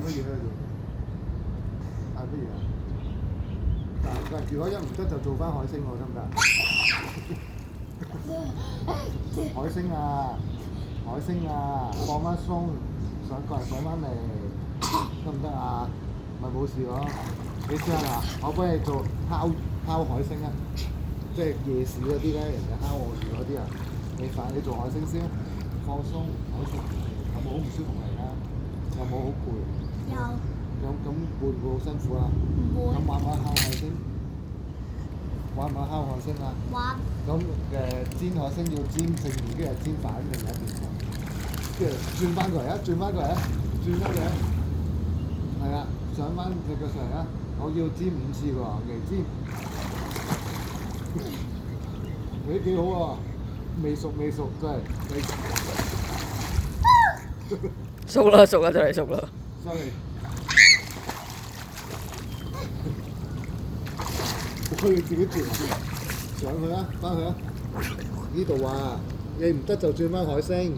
乜嘢喺度？嗌乜嘢啊？但如果一唔得就做翻海星喎，得唔得？海星啊，海星啊，放翻鬆，上過嚟上翻嚟，得唔得啊？咪冇事咯。你試下嗱，我幫你做烤海星啊，即係夜市嗰啲咧，人哋烤鱷魚嗰啲啊，你做海星先，放鬆海星，有冇好唔舒服嚟啊？有冇好攰？有。咁會唔會好辛苦啊？唔會。咁玩唔玩烤海星？玩唔玩烤海星啊？玩。咁煎海星要煎正面，跟住煎反另一邊，跟住轉翻過嚟啊！轉翻過嚟啊！轉翻過嚟啊！係啊，上翻隻腳上嚟啊！我要煎5次喎，嚟煎。誒幾好喎！未熟真係。熟啦，就嚟熟啦。Sorry。可以自己轉上去啊，翻去啊！呢度啊，你唔得就轉翻海星。